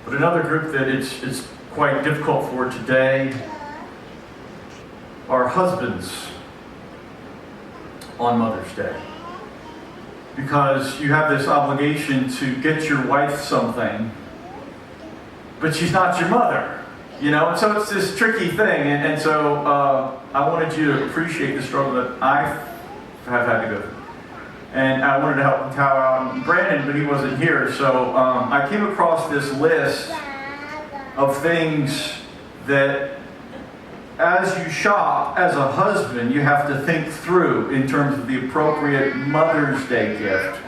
But another group that it's quite difficult for today are husbands on Mother's Day. Because you have this obligation to get your wife something, but she's not your mother, you know? And so it's this tricky thing, and so I wanted you to appreciate the struggle that I have had to go through. And I wanted to help Cal out, Brandon, but he wasn't here, so I came across this list of things that as you shop as a husband, you have to think through in terms of the appropriate Mother's Day gift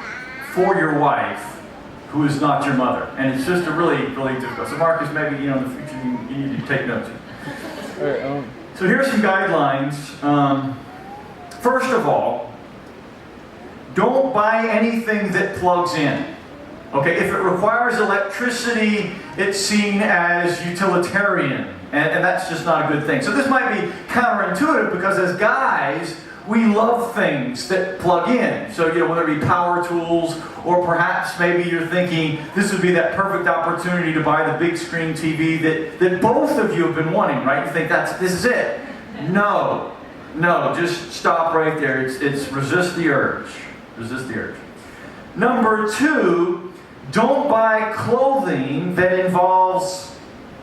for your wife who is not your mother. And it's just a really, really difficult. So Marcus, maybe, in the future you need to take notes. All right, So here's some guidelines. First of all, don't buy anything that plugs in. Okay, if it requires electricity, it's seen as utilitarian. And that's just not a good thing. So this might be counterintuitive because as guys, we love things that plug in. So, whether it be power tools or perhaps maybe you're thinking this would be that perfect opportunity to buy the big screen TV that both of you have been wanting, right? You think this is it. No, just stop right there. It's resist the urge. Resist the urge. Number 2, don't buy clothing that involves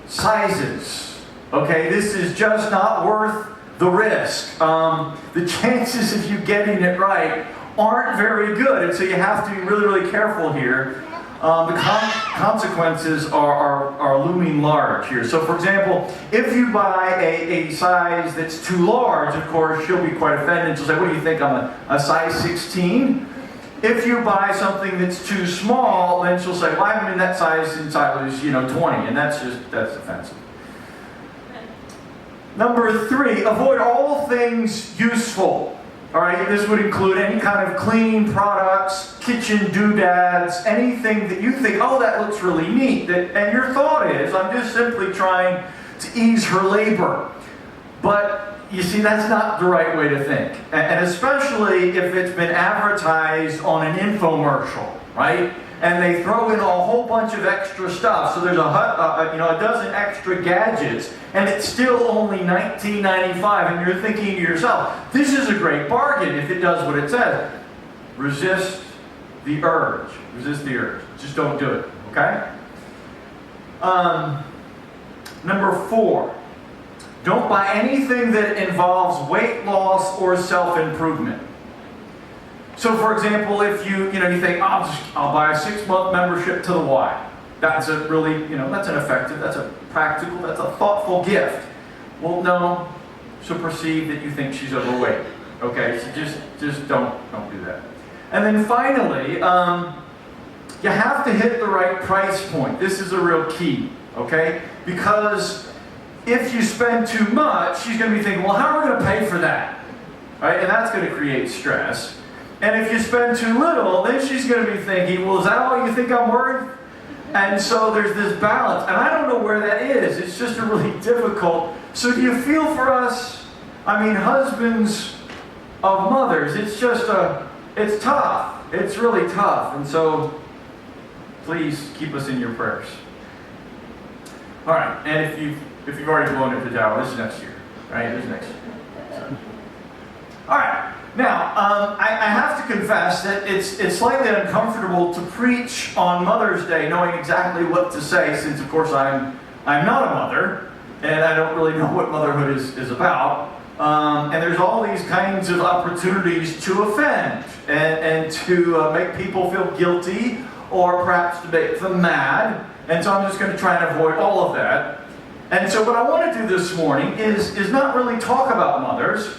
sizes. Okay, this is just not worth the risk. The chances of you getting it right aren't very good, and so you have to be really, really careful here. The consequences are looming large here. So, for example, if you buy a size that's too large, of course, she'll be quite offended. She'll say, "What do you think? I'm a size 16?" If you buy something that's too small, then she'll say, "Well, I haven't been that size since I was, 20," and that's offensive. Number 3, avoid all things useful. All right, this would include any kind of cleaning products, kitchen doodads, anything that you think, oh, that looks really neat. And your thought is, I'm just simply trying to ease her labor. But you see, that's not the right way to think. And especially if it's been advertised on an infomercial, right? And they throw in a whole bunch of extra stuff. So there's a dozen extra gadgets, and it's still only $19.95. And you're thinking to yourself, this is a great bargain if it does what it says. Resist the urge. Resist the urge. Just don't do it, okay? Number 4, don't buy anything that involves weight loss or self-improvement. So, for example, if you think, I'll buy a 6-month membership to the Y. That's a really, that's an effective, that's a practical, that's a thoughtful gift. Well, no, she'll perceive that you think she's overweight. Okay, so just don't do that. And then finally, you have to hit the right price point. This is a real key, okay? Because if you spend too much, she's going to be thinking, well, how are we going to pay for that? Right? And that's going to create stress. And if you spend too little, then she's going to be thinking, well, is that all you think I'm worth? And so there's this balance. And I don't know where that is. It's just a really difficult. So do you feel for us? I mean, husbands of mothers, it's tough. It's really tough. And so please keep us in your prayers. All right. And if you've already blown it to towel, this is next year. Right? This is next year. So. All right. Now, I have to confess that it's slightly uncomfortable to preach on Mother's Day knowing exactly what to say, since, of course, I'm not a mother, and I don't really know what motherhood is about. And there's all these kinds of opportunities to offend and to make people feel guilty, or perhaps to make them mad. And so I'm just going to try and avoid all of that. And so what I want to do this morning is not really talk about mothers,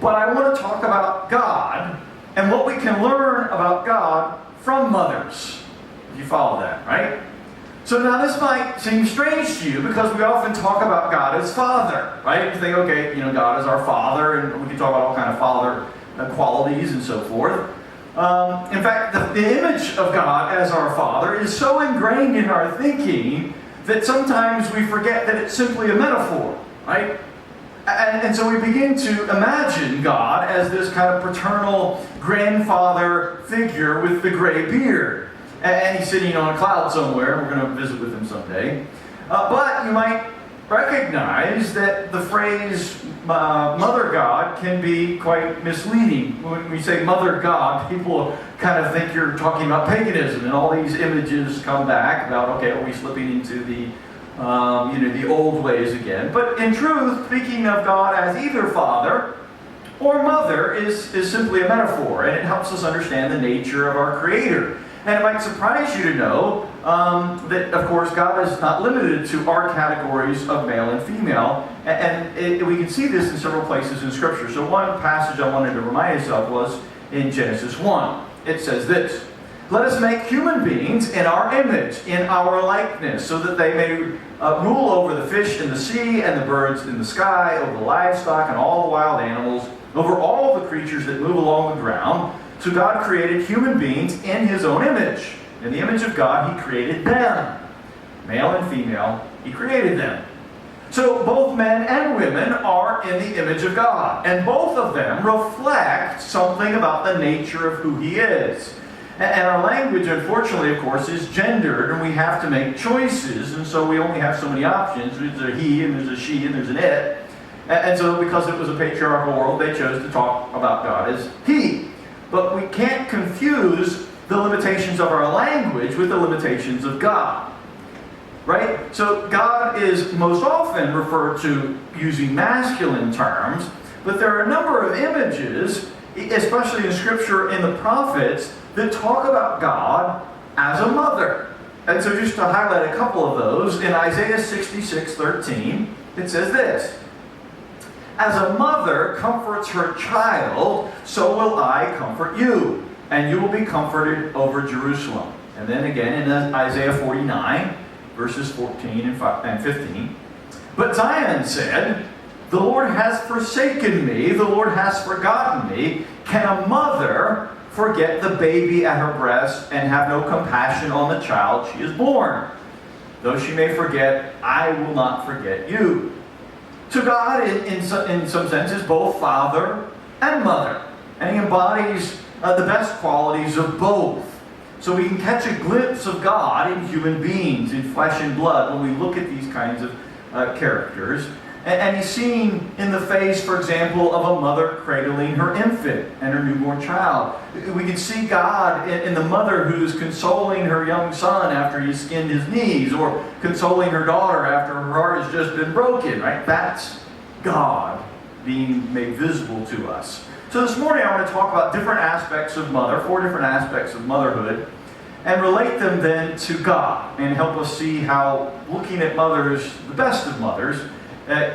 but I want to talk about God and what we can learn about God from mothers. If you follow that, right? So now this might seem strange to you because we often talk about God as Father, right? You think, okay, God is our Father, and we can talk about all kind of Father qualities and so forth. In fact, the image of God as our Father is so ingrained in our thinking that sometimes we forget that it's simply a metaphor, right? And so we begin to imagine God as this kind of paternal grandfather figure with the gray beard. and he's sitting on a cloud somewhere. We're going to visit with him someday. But you might recognize that the phrase Mother God can be quite misleading. When we say Mother God, people kind of think you're talking about paganism, and all these images come back about, okay, are we slipping into the the old ways again? But in truth, speaking of God as either Father or Mother is simply a metaphor, and it helps us understand the nature of our Creator. And it might surprise you to know that, of course, God is not limited to our categories of male and female. And we can see this in several places in Scripture. So one passage I wanted to remind us of was in Genesis 1. It says this: "Let us make human beings in our image, in our likeness, so that they may rule over the fish in the sea and the birds in the sky, over the livestock and all the wild animals, over all the creatures that move along the ground." So God created human beings in His own image. In the image of God, He created them. Male and female, He created them. So both men and women are in the image of God. And both of them reflect something about the nature of who He is. And our language, unfortunately, of course, is gendered, and we have to make choices. And so we only have so many options. There's a he, and there's a she, and there's an it. And so because it was a patriarchal world, they chose to talk about God as He. But we can't confuse the limitations of our language with the limitations of God. Right? So God is most often referred to using masculine terms, but there are a number of images, especially in Scripture, in the prophets, that talk about God as a mother. And so just to highlight a couple of those, in Isaiah 66:13, it says this: "As a mother comforts her child, so will I comfort you, and you will be comforted over Jerusalem." And then again in Isaiah 49, verses 14 and 15. "But Zion said, 'The Lord has forsaken me, the Lord has forgotten me. Can a mother forget the baby at her breast and have no compassion on the child she has born? Though she may forget, I will not forget you.'" So God, in some sense, is both Father and Mother. And He embodies the best qualities of both. So we can catch a glimpse of God in human beings, in flesh and blood, when we look at these kinds of characters. And He's seen in the face, for example, of a mother cradling her infant and her newborn child. We can see God in the mother who's consoling her young son after he's skinned his knees, or consoling her daughter after her heart has just been broken, right? That's God being made visible to us. So this morning I want to talk about different aspects of mother, 4 different aspects of motherhood, and relate them then to God, and help us see how looking at mothers, the best of mothers,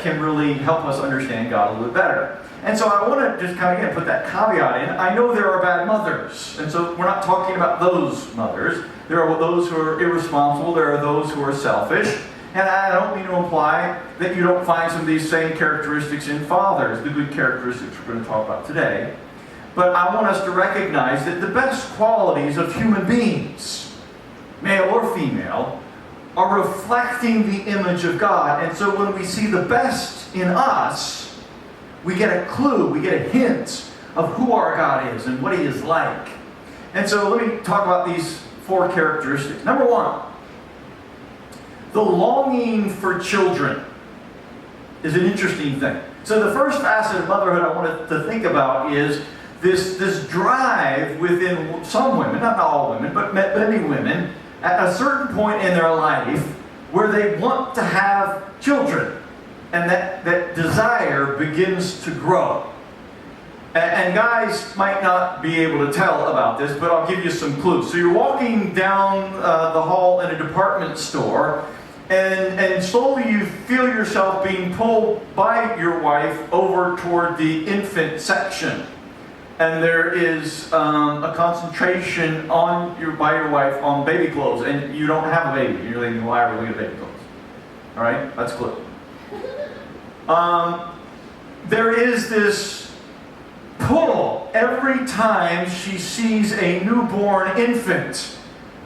can really help us understand God a little bit better. And so I want to just kind of, again, put that caveat in. I know there are bad mothers, and so we're not talking about those mothers. There are those who are irresponsible, there are those who are selfish, and I don't mean to imply that you don't find some of these same characteristics in fathers, the good characteristics we're going to talk about today. But I want us to recognize that the best qualities of human beings, male or female, are reflecting the image of God. And so when we see the best in us, we get a clue, we get a hint of who our God is and what He is like. And so let me talk about these 4 characteristics. Number 1, the longing for children is an interesting thing. So the first facet of motherhood I wanted to think about is this drive within some women, not all women, but many women, at a certain point in their life where they want to have children, and that desire begins to grow. And guys might not be able to tell about this, but I'll give you some clues. So you're walking down the hall in a department store, and slowly you feel yourself being pulled by your wife over toward the infant section. And there is a concentration by your wife on baby clothes, and you don't have a baby. You're thinking, why are we looking at baby clothes? All right, that's a clue. There is this pull every time she sees a newborn infant,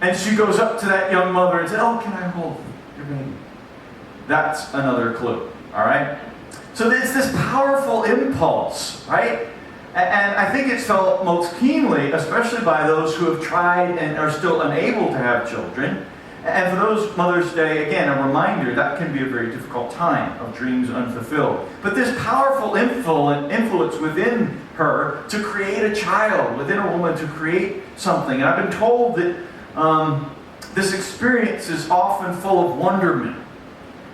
and she goes up to that young mother and says, "Oh, can I hold your baby?" That's another clue. All right. So it's this powerful impulse, right? And I think it's felt most keenly, especially by those who have tried and are still unable to have children. And for those Mother's Day, again, a reminder that can be a very difficult time of dreams unfulfilled. But this powerful influence within her to create a child, within a woman to create something. And I've been told that this experience is often full of wonderment.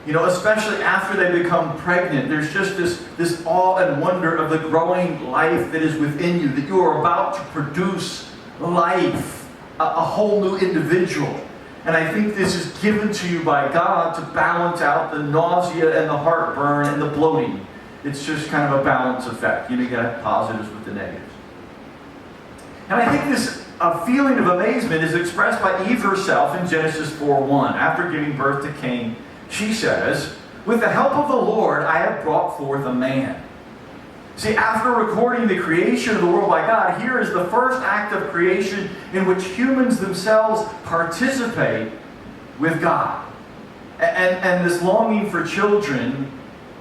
You know, especially after they become pregnant, there's just this awe and wonder of the growing life that is within you, that you are about to produce life, a whole new individual. And I think this is given to you by God to balance out the nausea and the heartburn and the bloating. It's just kind of a balance effect. You know, you got positives with the negatives. And I think this feeling of amazement is expressed by Eve herself in Genesis 4:1. After giving birth to Cain, she says, "With the help of the Lord, I have brought forth a man." See, after recording the creation of the world by God, here is the first act of creation in which humans themselves participate with God. And this longing for children,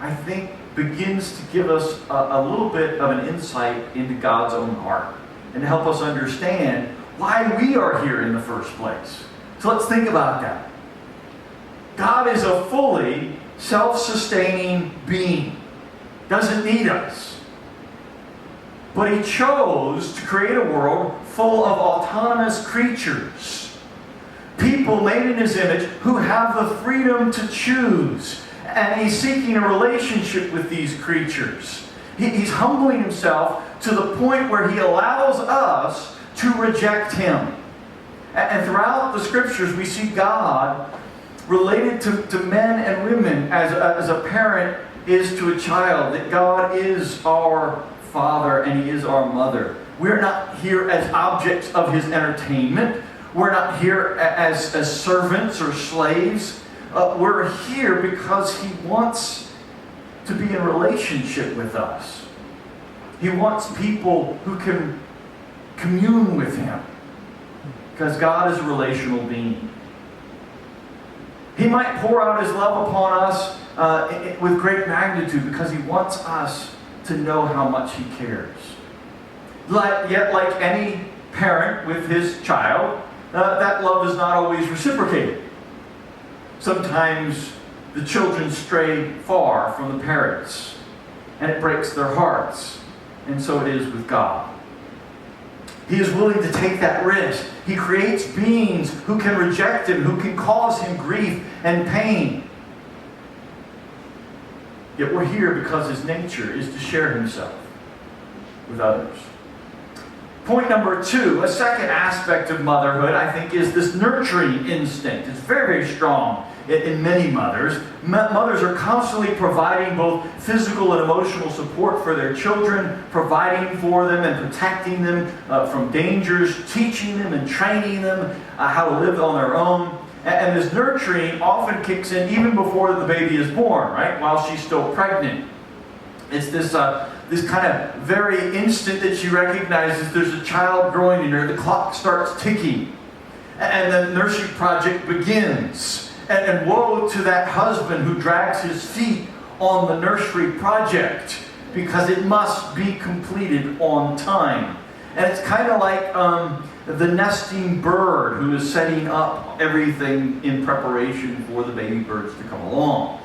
I think, begins to give us a little bit of an insight into God's own heart and to help us understand why we are here in the first place. So let's think about that. God is a fully self-sustaining being. Doesn't need us. But He chose to create a world full of autonomous creatures. People made in His image who have the freedom to choose. And He's seeking a relationship with these creatures. He's humbling Himself to the point where He allows us to reject Him. And throughout the Scriptures we see God related to men and women as a parent is to a child. That God is our Father and He is our mother. We're not here as objects of His entertainment. We're not here as servants or slaves. We're here because He wants to be in relationship with us. He wants people who can commune with Him. Because God is a relational being. He might pour out His love upon us with great magnitude because He wants us to know how much He cares. Yet, like any parent with his child, that love is not always reciprocated. Sometimes the children stray far from the parents, and it breaks their hearts. And so it is with God. He is willing to take that risk. He creates beings who can reject Him, who can cause Him grief and pain. Yet we're here because His nature is to share Himself with others. Point number 2, a second aspect of motherhood, I think, is this nurturing instinct. It's very, very strong in many mothers. Mothers are constantly providing both physical and emotional support for their children, providing for them and protecting them from dangers, teaching them and training them how to live on their own. And this nurturing often kicks in even before the baby is born, right? While she's still pregnant. It's this kind of very instant that she recognizes there's a child growing in her. The clock starts ticking. And the nursery project begins. And woe to that husband who drags his feet on the nursery project because it must be completed on time. And it's kind of like the nesting bird who is setting up everything in preparation for the baby birds to come along.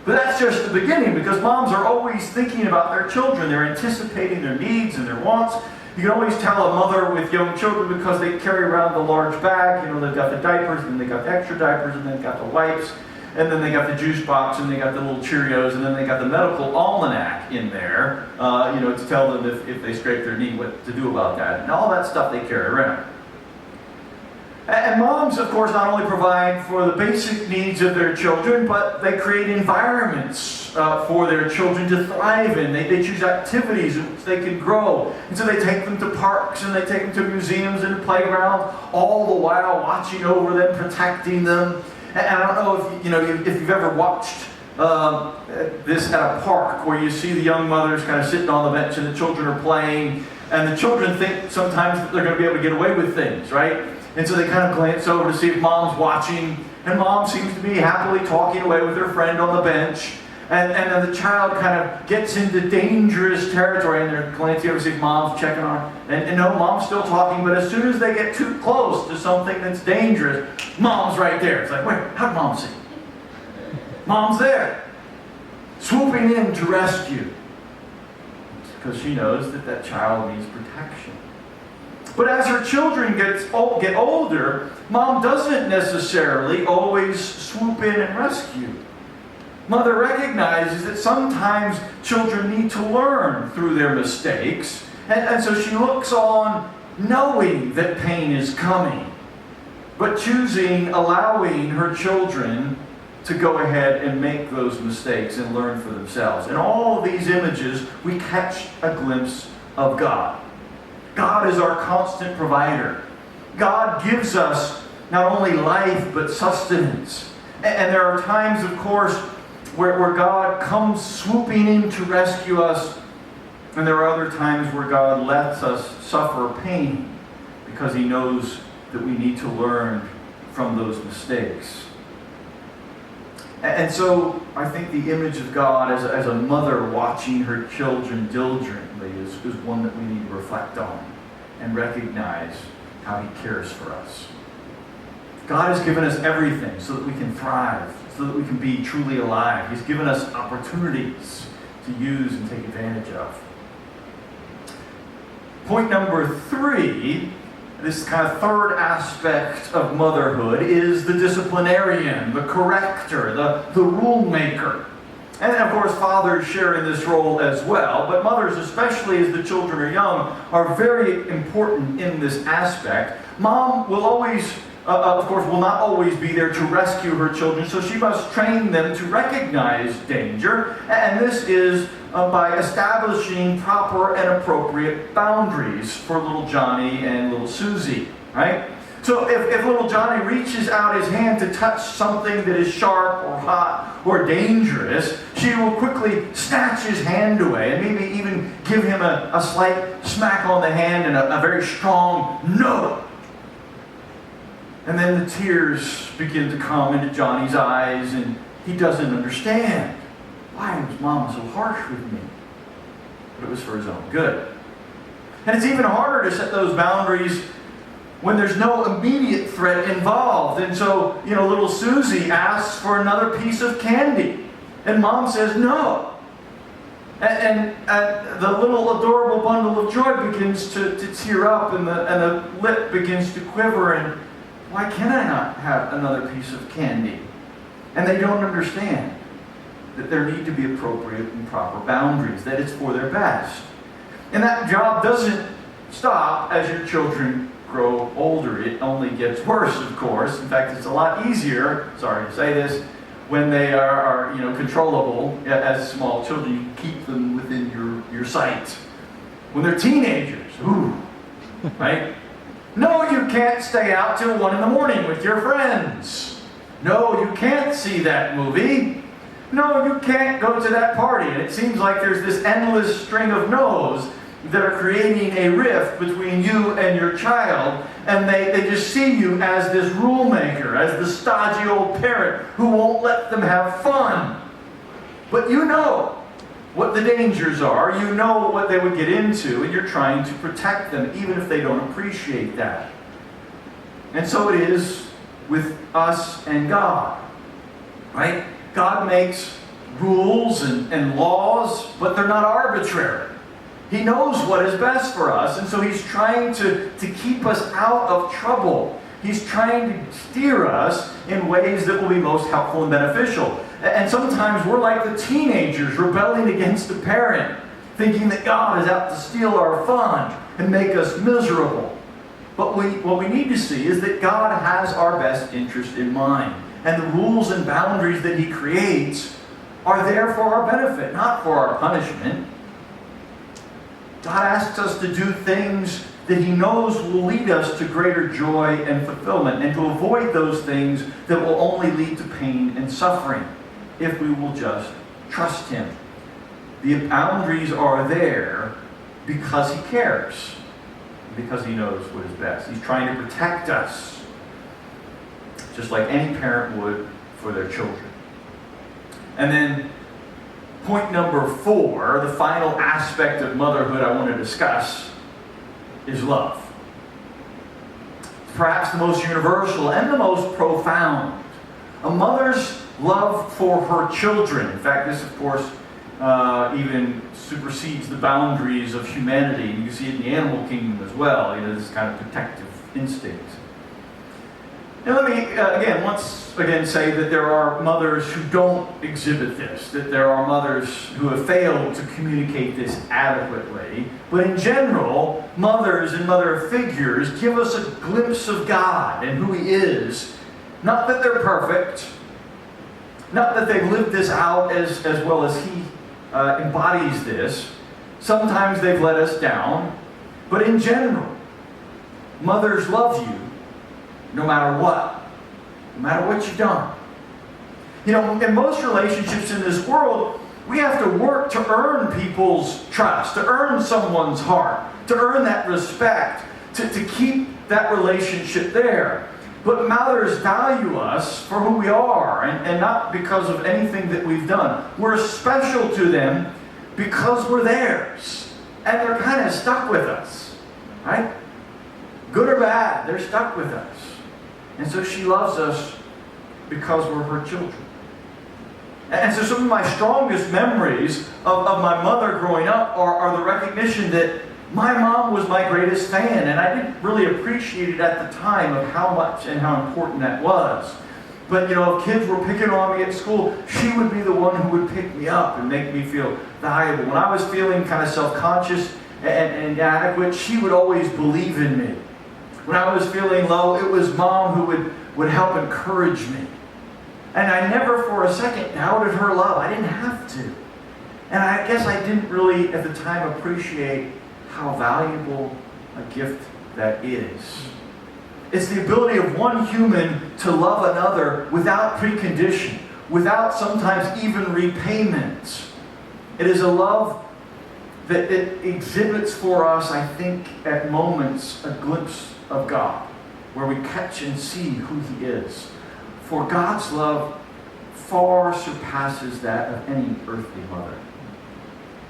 But that's just the beginning, because moms are always thinking about their children. They're anticipating their needs and their wants. You can always tell a mother with young children because they carry around the large bag. You know, they've got the diapers, and they got the extra diapers, and they've got the wipes, and then they got the juice box, and they got the little Cheerios, and then they got the medical almanac in there, to tell them if they scrape their knee what to do about that. And all that stuff they carry around. And moms, of course, not only provide for the basic needs of their children, but they create environments for their children to thrive in. They choose activities in which they can grow. And so they take them to parks, and they take them to museums and playgrounds, all the while watching over them, protecting them. And I don't know if you've ever watched this at a park where you see the young mothers kind of sitting on the bench and the children are playing, and the children think sometimes that they're going to be able to get away with things, right? And so they kind of glance over to see if mom's watching, and mom seems to be happily talking away with her friend on the bench. And then the child kind of gets into dangerous territory, and they're glancing over to see if mom's checking on her. And no, mom's still talking, but as soon as they get too close to something that's dangerous, mom's right there. It's like, wait, how'd mom see? Mom's there, swooping in to rescue. Because she knows that that child needs protection. But as her children get older, mom doesn't necessarily always swoop in and rescue. Mother recognizes that sometimes children need to learn through their mistakes, and so she looks on knowing that pain is coming, but allowing her children to go ahead and make those mistakes and learn for themselves. In all of these images, we catch a glimpse of God. God is our constant provider. God gives us not only life, but sustenance. And there are times, of course, where God comes swooping in to rescue us, and there are other times where God lets us suffer pain because He knows that we need to learn from those mistakes. And so I think the image of God as a mother watching her children diligently is one that we need to reflect on and recognize how He cares for us. God has given us everything so that we can thrive, so that we can be truly alive. He's given us opportunities to use and take advantage of. Point number 3, this kind of third aspect of motherhood, is the disciplinarian, the corrector, the rule maker. And of course, fathers share in this role as well, but mothers, especially as the children are young, are very important in this aspect. Mom will always, of course, will not always be there to rescue her children, so she must train them to recognize danger, and this is by establishing proper and appropriate boundaries for little Johnny and little Susie, right? So if little Johnny reaches out his hand to touch something that is sharp or hot or dangerous, she will quickly snatch his hand away and maybe even give him a slight smack on the hand and a very strong no. And then the tears begin to come into Johnny's eyes, and he doesn't understand. Why was Mama so harsh with me? But it was for his own good. And it's even harder to set those boundaries when there's no immediate threat involved. And so, little Susie asks for another piece of candy, and Mom says no. And the little adorable bundle of joy begins to tear up, and the lip begins to quiver, and why can I not have another piece of candy? And they don't understand that there need to be appropriate and proper boundaries, that it's for their best. And that job doesn't stop as your children grow older. It only gets worse, of course. In fact, it's a lot easier, sorry to say this, when they are controllable as small children. You keep them within your sight. When they're teenagers, right? No, you can't stay out till 1 a.m. with your friends. No, you can't see that movie. No, you can't go to that party. And it seems like there's this endless string of no's that are creating a rift between you and your child, and they just see you as this rule maker, as the stodgy old parent who won't let them have fun. But you know what the dangers are, you know what they would get into, and you're trying to protect them, even if they don't appreciate that. And so it is with us and God, right? God makes rules and laws, but they're not arbitrary. He knows what is best for us, and so He's trying to keep us out of trouble. He's trying to steer us in ways that will be most helpful and beneficial. And sometimes we're like the teenagers rebelling against the parent, thinking that God is out to steal our fun and make us miserable. But what we need to see is that God has our best interest in mind. And the rules and boundaries that He creates are there for our benefit, not for our punishment. God asks us to do things that He knows will lead us to greater joy and fulfillment, and to avoid those things that will only lead to pain and suffering if we will just trust Him. The boundaries are there because He cares, because He knows what is best. He's trying to protect us, just like any parent would for their children. And then point number 4, the final aspect of motherhood I want to discuss, is love. Perhaps the most universal and the most profound. A mother's love for her children. In fact, this, of course, even supersedes the boundaries of humanity. You see it in the animal kingdom as well. This kind of protective instinct. And let me once again say that there are mothers who don't exhibit this, that there are mothers who have failed to communicate this adequately. But in general, mothers and mother figures give us a glimpse of God and who He is. Not that they're perfect, not that they've lived this out as well as He embodies this. Sometimes they've let us down. But in general, mothers love you no matter what. No matter what you've done. In most relationships in this world, we have to work to earn people's trust, to earn someone's heart, to earn that respect, to keep that relationship there. But mothers value us for who we are, and not because of anything that we've done. We're special to them because we're theirs. And they're kind of stuck with us. Right? Good or bad, they're stuck with us. And so she loves us because we're her children. And so some of my strongest memories of my mother growing up are the recognition that my mom was my greatest fan, and I didn't really appreciate it at the time of how much and how important that was. But if kids were picking on me at school, she would be the one who would pick me up and make me feel valuable. When I was feeling kind of self-conscious and inadequate, she would always believe in me. When I was feeling low, it was Mom who would help encourage me. And I never for a second doubted her love. I didn't have to. And I guess I didn't really at the time appreciate how valuable a gift that is. It's the ability of one human to love another without precondition, without sometimes even repayment. It is a love that it exhibits for us, I think, at moments, a glimpse of God, where we catch and see who He is. For God's love far surpasses that of any earthly mother.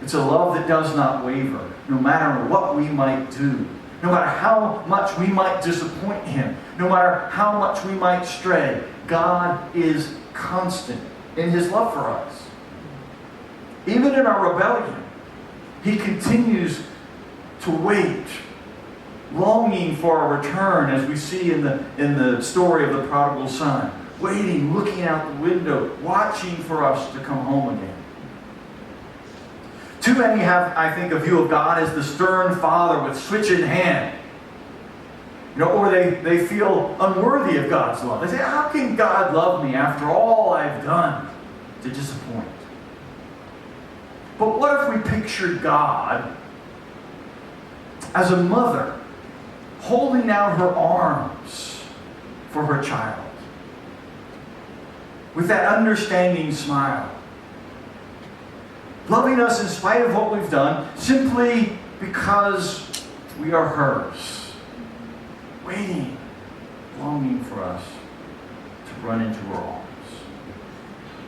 It's a love that does not waver, no matter what we might do, no matter how much we might disappoint Him, no matter how much we might stray. God is constant in His love for us. Even in our rebellion, He continues to wait, longing for our return, as we see in the story of the prodigal son. Waiting, looking out the window, watching for us to come home again. Too many have, I think, a view of God as the stern father with switch in hand. Or they feel unworthy of God's love. They say, how can God love me after all I've done to disappoint? But what if we pictured God as a mother holding out her arms for her child with that understanding smile, loving us in spite of what we've done, simply because we are hers, waiting, longing for us to run into her arms.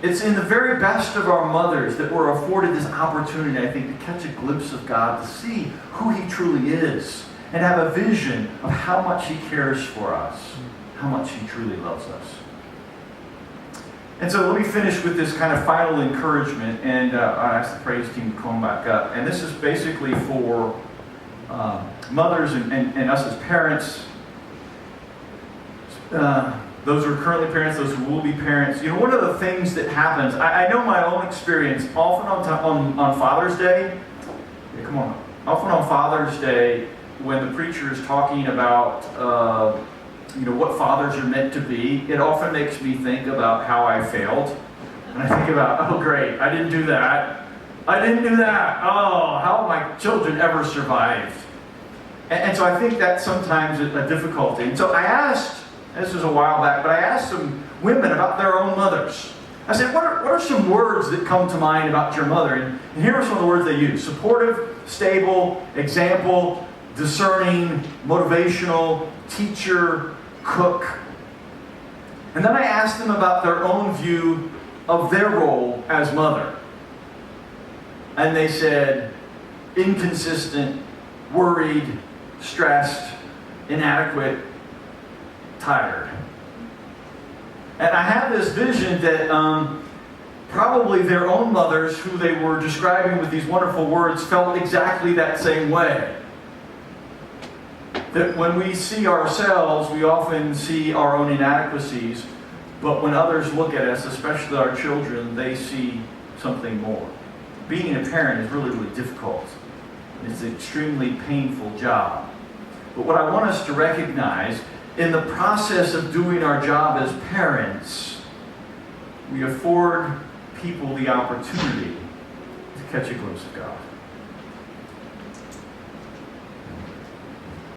It's in the very best of our mothers that we're afforded this opportunity, I think, to catch a glimpse of God, to see who He truly is, and have a vision of how much He cares for us, how much He truly loves us. And so let me finish with this kind of final encouragement, and I ask the praise team to come back up. And this is basically for mothers and us as parents, those who are currently parents, those who will be parents. One of the things that happens, I know my own experience, often on Father's Day, often on Father's Day, when the preacher is talking about what fathers are meant to be, it often makes me think about how I failed. And I think about, oh great, I didn't do that. Oh, how my children ever survived. And so I think that's sometimes a difficulty. And so I asked, this was a while back, but I asked some women about their own mothers. I said, what are some words that come to mind about your mother? And here are some of the words they use: supportive, stable, example, discerning, motivational, teacher, cook. And then I asked them about their own view of their role as mother. and they said, inconsistent, worried, stressed, inadequate, tired. And I have this vision that probably their own mothers, who they were describing with these wonderful words, felt exactly that same way. That when we see ourselves, we often see our own inadequacies, but when others look at us, especially our children, they see something more. Being a parent is really, really difficult. It's an extremely painful job. But what I want us to recognize, in the process of doing our job as parents, we afford people the opportunity to catch a glimpse of God.